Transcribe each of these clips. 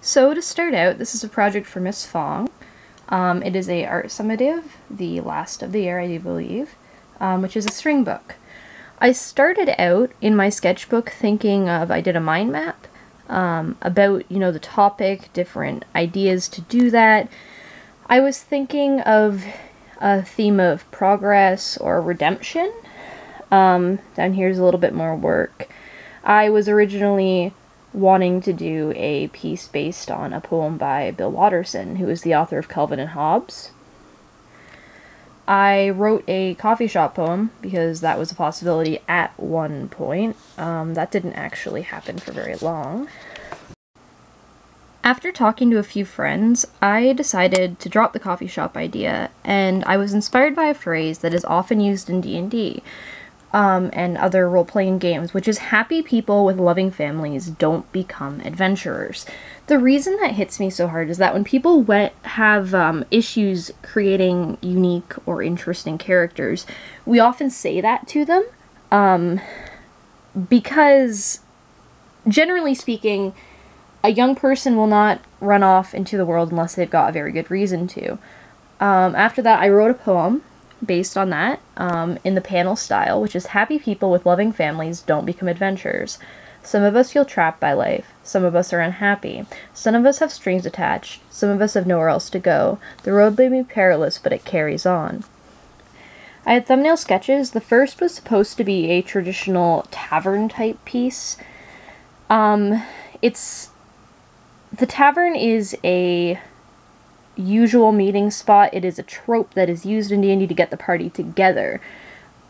So to start out, this is a project for Miss Fong. It is a art summative, the last of the year, I do believe, which is a string book. I started out in my sketchbook thinking of, I did a mind map about, the topic, different ideas to do that. I was thinking of a theme of progress or redemption. Down here's a little bit more work. I was originally wanting to do a piece based on a poem by Bill Watterson, who is the author of Calvin and Hobbes. I wrote a coffee shop poem because that was a possibility at one point. That didn't actually happen for very long. After talking to a few friends, I decided to drop the coffee shop idea, and I was inspired by a phrase that is often used in D&D, and other role-playing games, which is happy people with loving families don't become adventurers. The reason that hits me so hard is that when people have issues creating unique or interesting characters, we often say that to them, because generally speaking, a young person will not run off into the world unless they've got a very good reason to. After that, I wrote a poem based on that, in the panel style, which is happy people with loving families don't become adventurers. Some of us feel trapped by life. Some of us are unhappy. Some of us have strings attached. Some of us have nowhere else to go. The road may be perilous, but it carries on. I had thumbnail sketches. The first was supposed to be a traditional tavern type piece. The tavern is a usual meeting spot. It is a trope that is used in D&D to get the party together.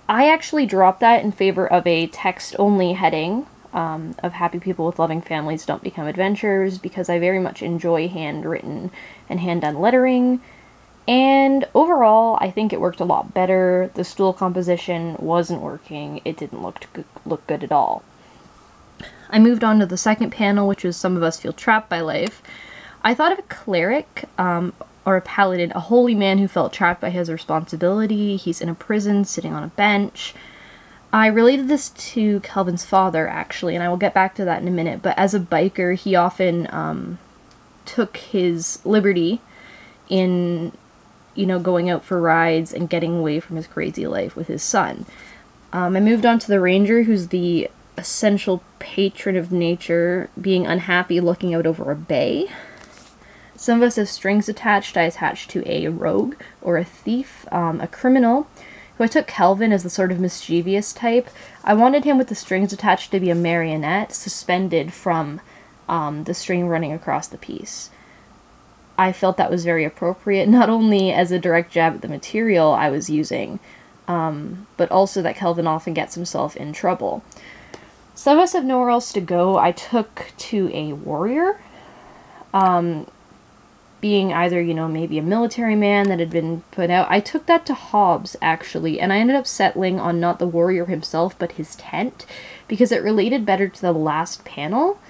I actually dropped that in favor of a text-only heading of happy people with loving families don't become adventurers, because I very much enjoy handwritten and hand-done lettering, and overall I think it worked a lot better. The stool composition wasn't working. It didn't look good at all. I moved on to the second panel, which was Some of Us Feel Trapped by Life. I thought of a cleric, or a paladin, a holy man who felt trapped by his responsibility. He's in a prison, sitting on a bench. I related this to Calvin's father, actually, and I will get back to that in a minute, but as a biker, he often took his liberty in, going out for rides and getting away from his crazy life with his son. I moved on to the ranger, who's the essential patron of nature, being unhappy looking out over a bay. Some of us have strings attached. I attached to a rogue or a thief, a criminal, who I took Calvin as the sort of mischievous type. I wanted him with the strings attached to be a marionette suspended from the string running across the piece. I felt that was very appropriate, not only as a direct jab at the material I was using, but also that Calvin often gets himself in trouble. Some of us have nowhere else to go. I took to a warrior, being either, maybe a military man that had been put out. I took that to Hobbes, actually, and I ended up settling on not the warrior himself, but his tent, because it related better to the last panel.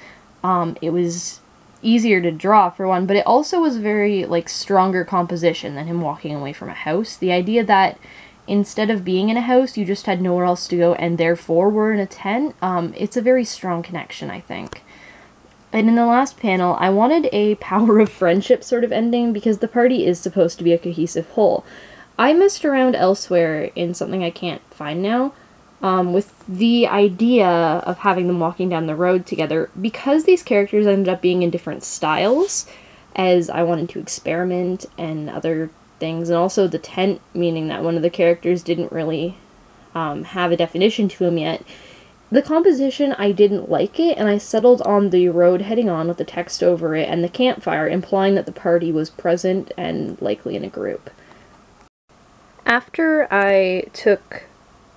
It was easier to draw, for one, but it also was very, stronger composition than him walking away from a house. The idea that instead of being in a house, you just had nowhere else to go, and therefore were in a tent, it's a very strong connection, I think. And in the last panel, I wanted a power of friendship sort of ending, because the party is supposed to be a cohesive whole. I messed around elsewhere in something I can't find now, with the idea of having them walking down the road together, because these characters ended up being in different styles, as I wanted to experiment and other things, and also the tent, meaning that one of the characters didn't really have a definition to him yet. The composition, I didn't like it, and I settled on the road heading on with the text over it and the campfire, implying that the party was present and likely in a group. After I took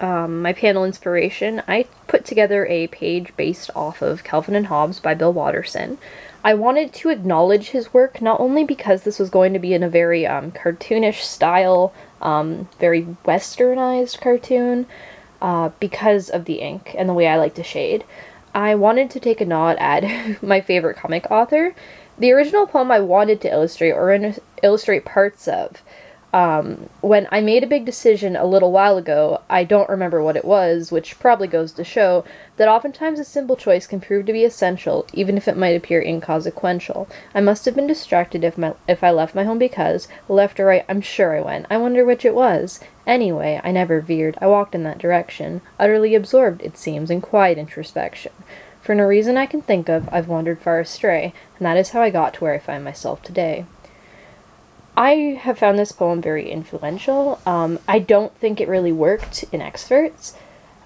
my panel inspiration, I put together a page based off of Calvin and Hobbes by Bill Watterson. I wanted to acknowledge his work, not only because this was going to be in a very cartoonish style, very westernized cartoon, because of the ink and the way I like to shade. I wanted to take a nod at my favorite comic author. The original poem I wanted to illustrate, or illustrate parts of, when I made a big decision a little while ago, I don't remember what it was, which probably goes to show that oftentimes a simple choice can prove to be essential, even if it might appear inconsequential. I must have been distracted if I left my home because, left or right, I'm sure I went. I wonder which it was. Anyway, I never veered. I walked in that direction, utterly absorbed, it seems, in quiet introspection. For no reason I can think of, I've wandered far astray, and that is how I got to where I find myself today. I have found this poem very influential. I don't think it really worked in excerpts,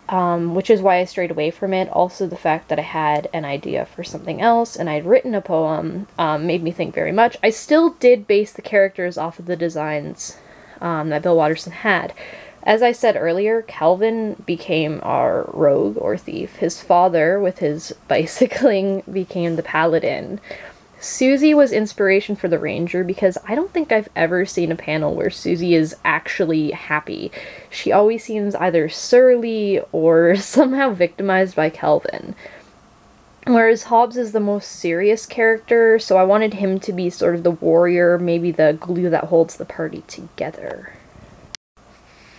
which is why I strayed away from it. Also, the fact that I had an idea for something else and I'd written a poem made me think very much. I still did base the characters off of the designs that Bill Watterson had. As I said earlier, Calvin became our rogue or thief. His father, with his bicycling, became the paladin. Susie was inspiration for the Ranger because I don't think I've ever seen a panel where Susie is actually happy. She always seems either surly or somehow victimized by Calvin. Whereas Hobbs is the most serious character, so I wanted him to be sort of the warrior, maybe the glue that holds the party together.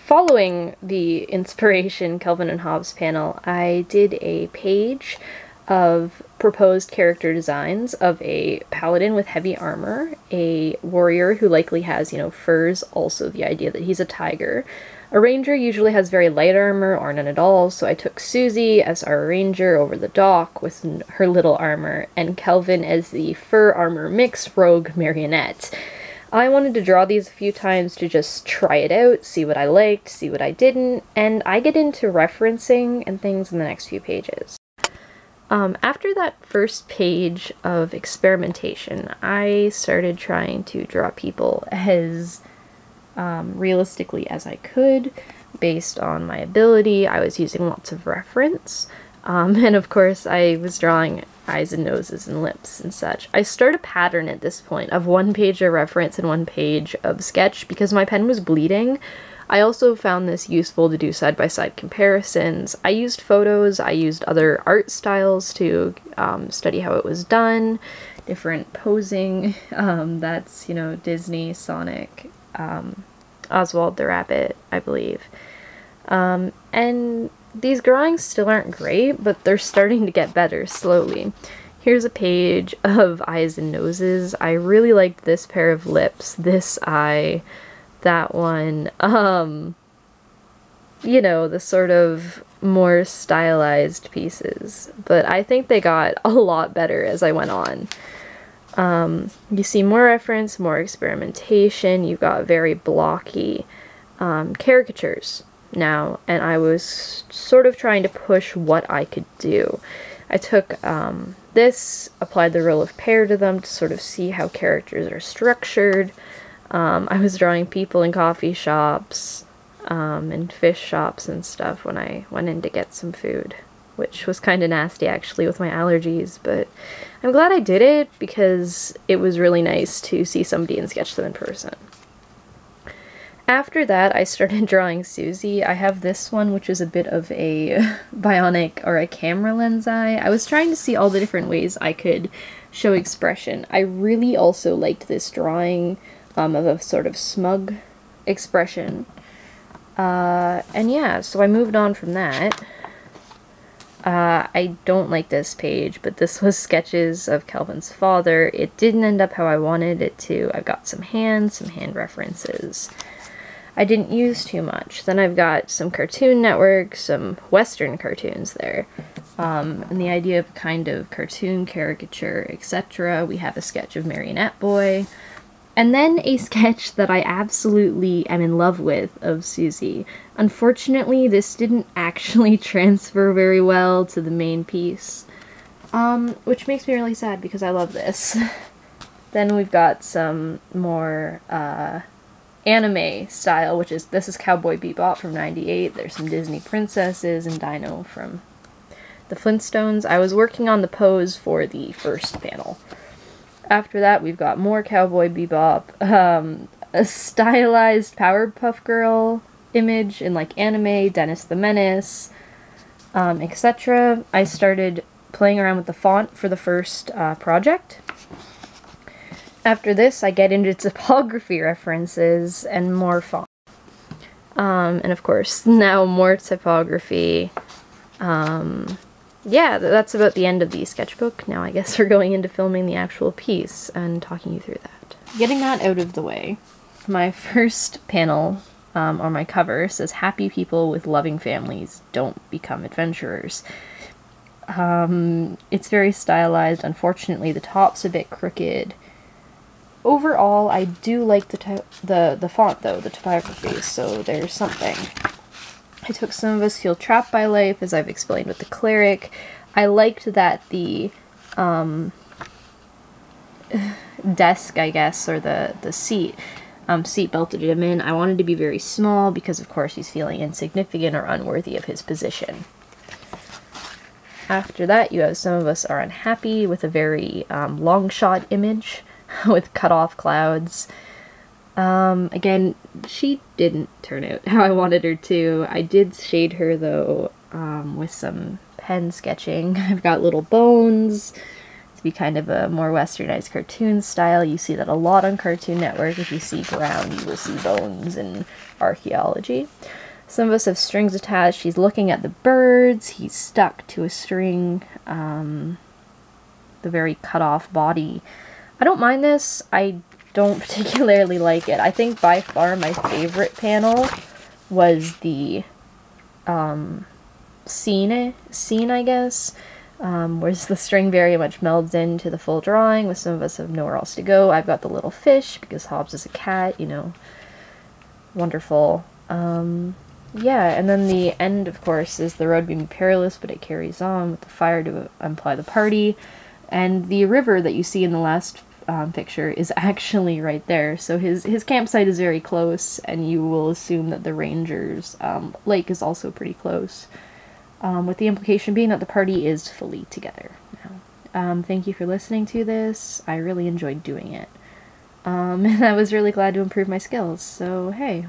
Following the inspiration Calvin and Hobbes panel, I did a page of proposed character designs of a paladin with heavy armor, a warrior who likely has, furs, also the idea that he's a tiger. A ranger usually has very light armor or none at all, so I took Susie as our ranger over the dock with her little armor, and Kelvin as the fur armor mix rogue marionette. I wanted to draw these a few times to just try it out, see what I liked, see what I didn't, and I get into referencing and things in the next few pages. After that first page of experimentation, I started trying to draw people as realistically as I could, based on my ability. I was using lots of reference, and of course I was drawing eyes and noses and lips and such. I started a pattern at this point of 1 page of reference and 1 page of sketch because my pen was bleeding. I also found this useful to do side-by-side comparisons. I used photos, I used other art styles to study how it was done, different posing, that's, Disney, Sonic, Oswald the Rabbit, I believe. And these drawings still aren't great, but they're starting to get better slowly. Here's a page of eyes and noses. I really liked this pair of lips, this eye, that one, the sort of more stylized pieces, but I think they got a lot better as I went on. You see more reference, more experimentation, you got very blocky caricatures now, and I was sort of trying to push what I could do. I took this, applied the rule of pair to them to sort of see how characters are structured. I was drawing people in coffee shops, and fish shops and stuff when I went in to get some food, which was kind of nasty actually with my allergies, but I'm glad I did it because it was really nice to see somebody and sketch them in person. After that, I started drawing Susie. I have this one, which is a bit of a bionic or a camera lens eye. I was trying to see all the different ways I could show expression. I really also liked this drawing of a sort of smug expression. And yeah, so I moved on from that. I don't like this page, but this was sketches of Kelvin's father. It didn't end up how I wanted it to. I've got some hand references. I didn't use too much. Then I've got some Cartoon Network, some Western cartoons there. And the idea of kind of cartoon caricature, etc. We have a sketch of Marionette Boy. And then a sketch that I absolutely am in love with of Susie. Unfortunately, this didn't actually transfer very well to the main piece, which makes me really sad because I love this. Then we've got some more anime style, this is Cowboy Bebop from '98. There's some Disney princesses and Dino from the Flintstones. I was working on the pose for the first panel. After that, we've got more Cowboy Bebop, a stylized Powerpuff Girl image in like anime, Dennis the Menace, etc. I started playing around with the font for the first project. After this, I get into typography references and more font. And of course, now more typography. Yeah, that's about the end of the sketchbook. Now I guess we're going into filming the actual piece and talking you through that. Getting that out of the way, my first panel, or my cover, says, "Happy people with loving families don't become adventurers." It's very stylized. Unfortunately, the top's a bit crooked. Overall, I do like the font, though, the typography, so there's something. I took Some of Us Feel Trapped by Life, as I've explained with the cleric. I liked that the desk, I guess, or the seat belted him in. I wanted to be very small because, of course, he's feeling insignificant or unworthy of his position. After that, you have Some of Us Are Unhappy with a very long shot image with cut off clouds. Again, she didn't turn out how I wanted her to. I did shade her, though, with some pen sketching. I've got little bones to be kind of a more westernized cartoon style. You see that a lot on Cartoon Network. If you see ground, you will see bones and archaeology. Some of Us have strings attached. He's looking at the birds. He's stuck to a string. The very cut off body. I don't mind this. I don't particularly like it. I think by far my favorite panel was the scene, I guess, where the string very much melds into the full drawing with Some of Us Have Nowhere Else to Go. I've got the little fish because Hobbs is a cat, you know. Wonderful. Yeah, and then the end, of course, is the road may be perilous, but it carries on with the fire to imply the party. And the river that you see in the last picture is actually right there. So his campsite is very close, and you will assume that the ranger's lake is also pretty close. With the implication being that the party is fully together now. Thank you for listening to this. I really enjoyed doing it. And I was really glad to improve my skills, so hey.